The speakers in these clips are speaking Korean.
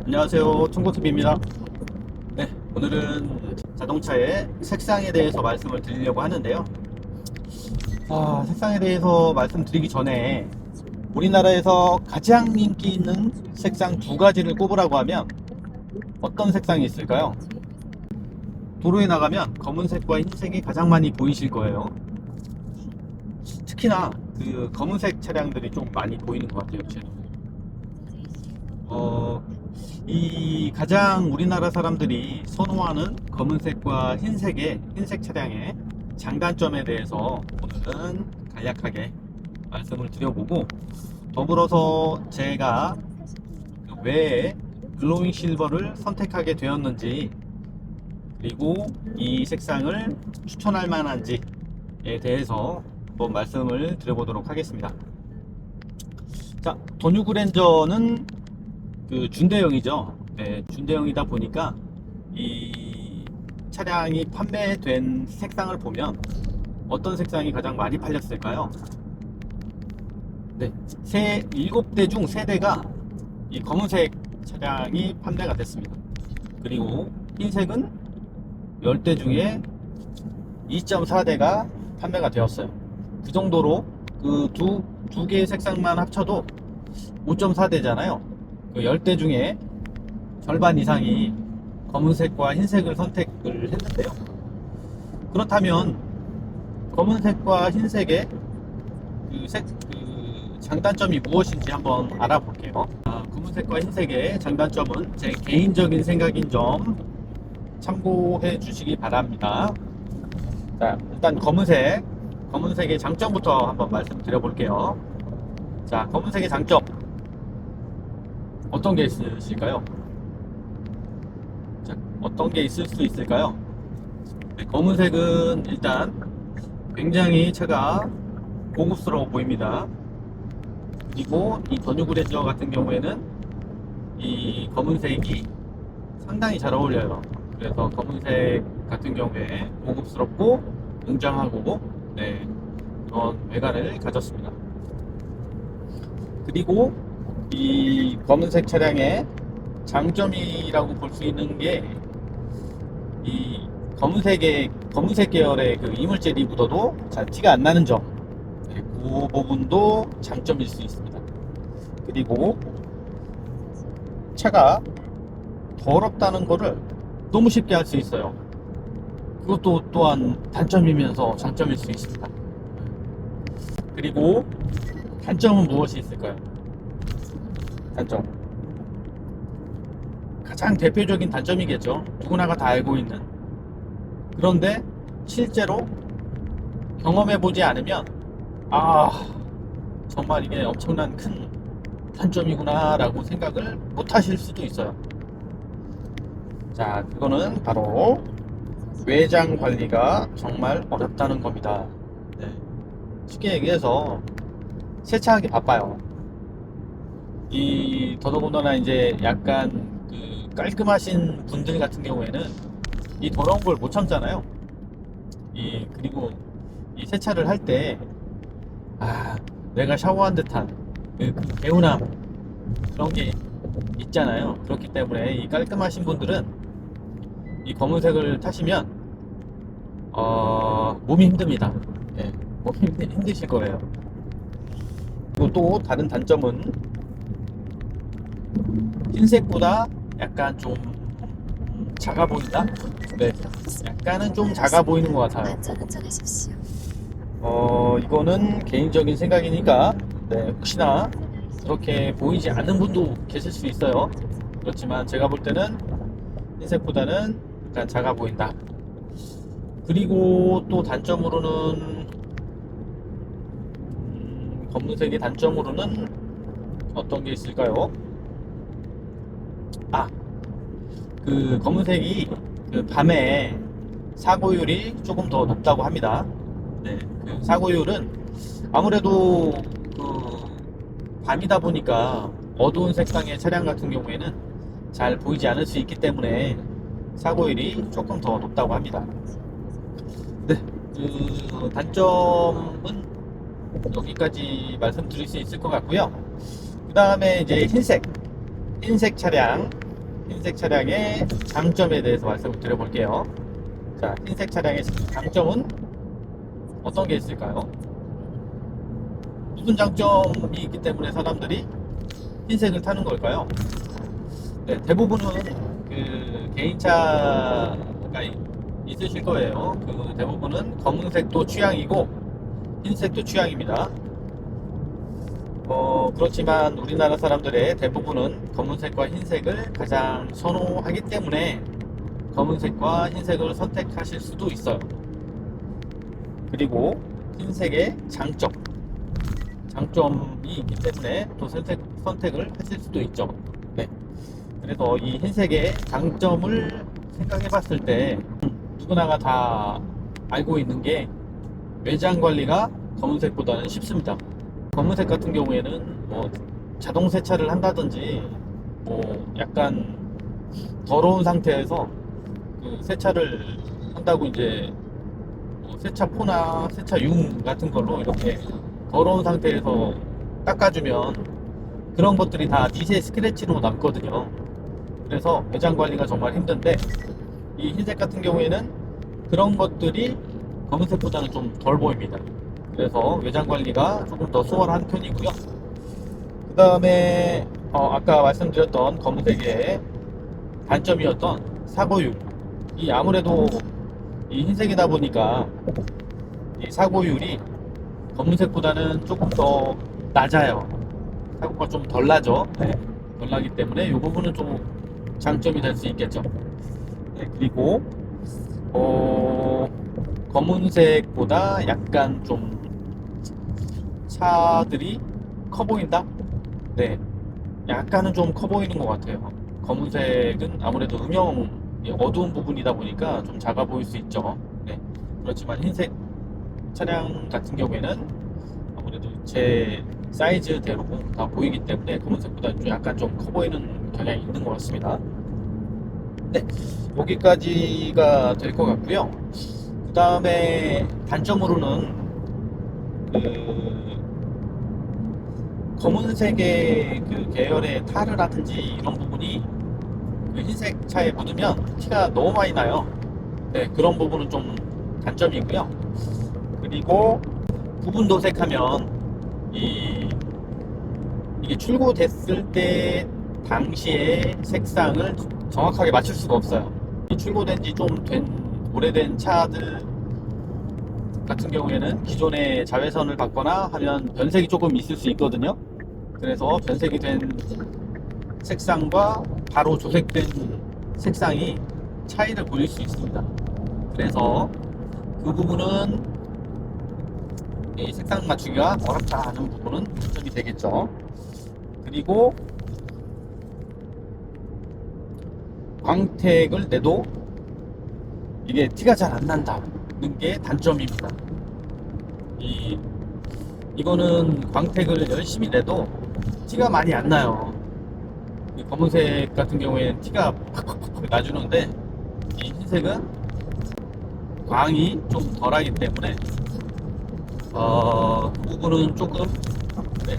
안녕하세요. 충고TV입니다. 네, 오늘은 자동차의 색상에 대해서 말씀을 드리려고 하는데요. 색상에 대해서 말씀드리기 전에 우리나라에서 가장 인기 있는 색상 두 가지를 꼽으라고 하면 어떤 색상이 있을까요? 도로에 나가면 검은색과 흰색이 가장 많이 보이실 거예요. 특히나 그 검은색 차량들이 좀 많이 보이는 것 같아요. 이 가장 우리나라 사람들이 선호하는 검은색과 흰색 차량의 장단점에 대해서 오늘은 간략하게 말씀을 드려보고, 더불어서 제가 왜 글로잉 실버를 선택하게 되었는지, 그리고 이 색상을 추천할 만한지에 대해서 한번 말씀을 드려보도록 하겠습니다. 자, 도뉴 그랜저는 그 준대형이죠. 네, 준대형이다 보니까 이 차량이 판매된 색상을 보면 어떤 색상이 가장 많이 팔렸을까요? 네, 7대 중 3대가 이 검은색 차량이 판매가 됐습니다. 그리고 흰색은 10대 중에 2.4대가 판매가 되었어요. 그 정도로 그 두 개의 색상만 합쳐도 5.4대잖아요. 그 10대 중에 절반 이상이 검은색과 흰색을 선택을 했는데요. 그렇다면 검은색과 흰색의 그 장단점이 무엇인지 한번 알아볼게요. 검은색과 흰색의 장단점은 제 개인적인 생각인 점 참고해 주시기 바랍니다. 자, 일단 검은색의 장점부터 한번 말씀드려 볼게요. 자, 검은색의 장점 어떤 게 있으실까요? 자, 어떤 게 있을 수 있을까요? 네, 검은색은 일단 굉장히 차가 고급스러워 보입니다. 그리고 이 더뉴 그랜저 같은 경우에는 이 검은색이 상당히 잘 어울려요. 그래서 검은색 같은 경우에 고급스럽고 웅장하고, 네, 그런 외관을 가졌습니다. 그리고 이 검은색 차량의 장점이라고 볼 수 있는 게 이 검은색 계열의 그 이물질이 묻어도 잘 티가 안 나는 점, 네, 그 부분도 장점일 수 있습니다. 그리고 차가 더럽다는 거를 너무 쉽게 할 수 있어요. 그것도 또한 단점이면서 장점일 수 있습니다. 그리고 단점은 무엇이 있을까요? 단점, 가장 대표적인 단점이겠죠. 누구나가 다 알고 있는. 그런데 실제로 경험해보지 않으면 정말 이게 엄청난 큰 단점이구나 라고 생각을 못 하실 수도 있어요. 자, 그거는 바로 외장 관리가 정말 어렵다는 겁니다. 네. 쉽게 얘기해서 세차하기 바빠요. 더더군다나 이제 약간 그 깔끔하신 분들 같은 경우에는 이 더러운 걸 못 참잖아요. 그리고 이 세차를 할 때 내가 샤워한 듯한 그 개운함, 그런 게 있잖아요. 그렇기 때문에 이 깔끔하신 분들은 이 검은색을 타시면 몸이 힘듭니다. 네, 몸이 힘드실 거예요. 그리고 또 다른 단점은 흰색보다 약간 좀 작아 보인다? 네, 약간은 좀 작아 보이는 것 같아요. 이거는 개인적인 생각이니까, 네, 혹시나 그렇게 보이지 않는 분도 계실 수 있어요. 그렇지만 제가 볼 때는 흰색보다는 약간 작아 보인다. 그리고 또 단점으로는 검은색의 단점으로는 어떤 게 있을까요? 그 검은색이 그 밤에 사고율이 조금 더 높다고 합니다. 네, 그 사고율은 아무래도 그 밤이다 보니까 어두운 색상의 차량 같은 경우에는 잘 보이지 않을 수 있기 때문에 사고율이 조금 더 높다고 합니다. 네, 그 단점은 여기까지 말씀드릴 수 있을 것 같고요. 그 다음에 이제 흰색 차량, 흰색 차량의 장점에 대해서 말씀을 드려볼게요. 자, 흰색 차량의 장점은 어떤 게 있을까요? 무슨 장점이 있기 때문에 사람들이 흰색을 타는 걸까요? 네, 대부분은 그 개인차가 있으실 거예요. 그 대부분은 검은색도 취향이고 흰색도 취향입니다. 그렇지만 우리나라 사람들의 대부분은 검은색과 흰색을 가장 선호하기 때문에 검은색과 흰색을 선택하실 수도 있어요. 그리고 흰색의 장점이 있기 때문에 또 선택을 하실 수도 있죠. 네. 그래서 이 흰색의 장점을 생각해 봤을 때 누구나가 다 알고 있는 게 외장 관리가 검은색보다는 쉽습니다. 검은색 같은 경우에는 뭐 자동 세차를 한다든지 뭐 약간 더러운 상태에서 그 세차를 한다고 이제 뭐 세차포나 세차용 같은 걸로 이렇게 더러운 상태에서 닦아주면 그런 것들이 다 미세 스크래치로 남거든요. 그래서 외장 관리가 정말 힘든데 이 흰색 같은 경우에는 그런 것들이 검은색보다는 좀 덜 보입니다. 그래서 외장 관리가 조금 더 수월한 편이고요. 그 다음에 아까 말씀드렸던 검은색의 단점이었던 사고율. 이 아무래도 이 흰색이다 보니까 이 사고율이 검은색보다는 조금 더 낮아요. 사고가 좀 덜 나죠. 네, 덜 나기 때문에 이 부분은 좀 장점이 될 수 있겠죠. 네, 그리고 검은색보다 약간 좀 차들이 커 보인다? 네, 약간은 좀 커 보이는 것 같아요. 검은색은 아무래도 어두운 부분이다 보니까 좀 작아 보일 수 있죠. 네, 그렇지만 흰색 차량 같은 경우에는 아무래도 제 사이즈대로 다 보이기 때문에 검은색보다 좀 약간 좀 커 보이는 경향이 있는 것 같습니다. 네, 여기까지가 될 것 같고요. 그 다음에 단점으로는 그 검은색의 그 계열의 타르라든지 이런 부분이 그 흰색 차에 묻으면 티가 너무 많이 나요. 네, 그런 부분은 좀 단점이고요. 그리고 부분 도색하면 이게 출고됐을 때 당시의 색상을 정확하게 맞출 수가 없어요. 이 출고된 지 좀 오래된 차들 같은 경우에는 기존의 자외선을 받거나 하면 변색이 조금 있을 수 있거든요. 그래서 변색이 된 색상과 바로 조색된 색상이 차이를 보일 수 있습니다. 그래서 그 부분은 이 색상 맞추기가 어렵다 하는 부분은 장점이 되겠죠. 그리고 광택을 내도 이게 티가 잘 안 난다는 게 단점입니다. 이거는 광택을 열심히 내도 티가 많이 안 나요. 이 검은색 같은 경우에는 티가 팍팍팍 나주는데 이 흰색은 광이 좀 덜하기 때문에 그 부분은 조금 네,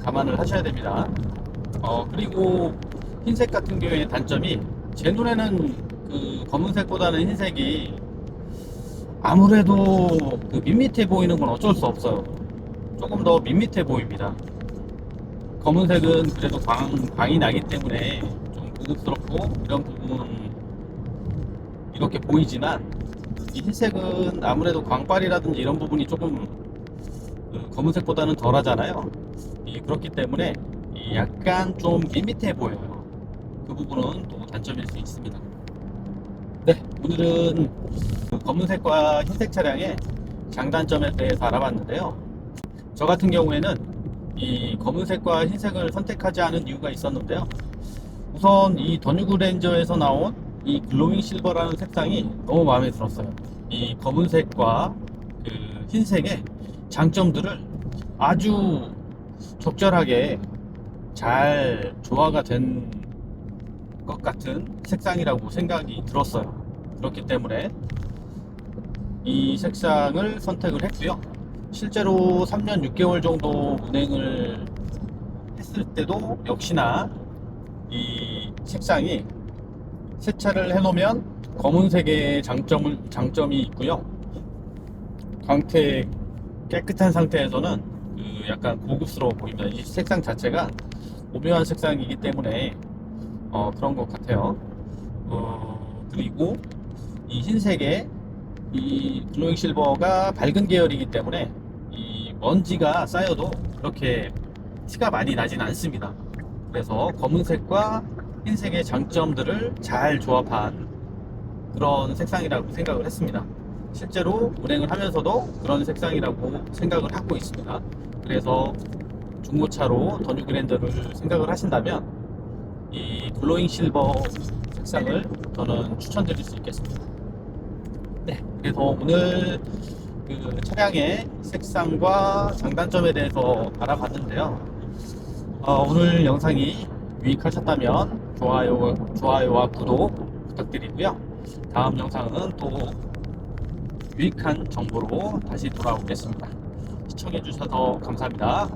감안을 하셔야 됩니다. 그리고 흰색 같은 경우에 단점이 제 눈에는 그 검은색보다는 흰색이 아무래도 그 밋밋해 보이는 건 어쩔 수 없어요. 조금 더 밋밋해 보입니다. 검은색은 그래도 광이 나기 때문에 좀 고급스럽고 이런 부분은 이렇게 보이지만 이 흰색은 아무래도 광빨이라든지 이런 부분이 조금 그 검은색보다는 덜 하잖아요. 그렇기 때문에 약간 좀 밋밋해 보여요. 그 부분은 또 단점일 수 있습니다. 네, 오늘은 그 검은색과 흰색 차량의 장단점에 대해서 알아봤는데요. 저 같은 경우에는 이 검은색과 흰색을 선택하지 않은 이유가 있었는데요. 우선 이 더뉴 그랜저에서 나온 이 글로잉 실버라는 색상이 너무 마음에 들었어요. 이 검은색과 그 흰색의 장점들을 아주 적절하게 잘 조화가 된 것 같은 색상이라고 생각이 들었어요. 그렇기 때문에 이 색상을 선택을 했고요. 실제로 3년 6개월 정도 운행을 했을 때도 역시나 이 색상이 세차를 해놓으면 검은색의 장점이 있고요. 광택 깨끗한 상태에서는 그 약간 고급스러워 보입니다. 이 색상 자체가 오묘한 색상이기 때문에 그런 것 같아요. 그리고 이 흰색의 이 글로잉 실버가 밝은 계열이기 때문에 이 먼지가 쌓여도 그렇게 티가 많이 나진 않습니다. 그래서 검은색과 흰색의 장점들을 잘 조합한 그런 색상이라고 생각을 했습니다. 실제로 운행을 하면서도 그런 색상이라고 생각을 하고 있습니다. 그래서 중고차로 더 뉴그랜드를 생각을 하신다면 이 글로잉 실버 색상을 저는 추천드릴 수 있겠습니다. 네, 그래서 오늘 그 차량의 색상과 장단점에 대해서 알아봤는데요. 오늘 영상이 유익하셨다면 좋아요와 구독 부탁드리고요. 다음 영상은 또 유익한 정보로 다시 돌아오겠습니다. 시청해주셔서 감사합니다.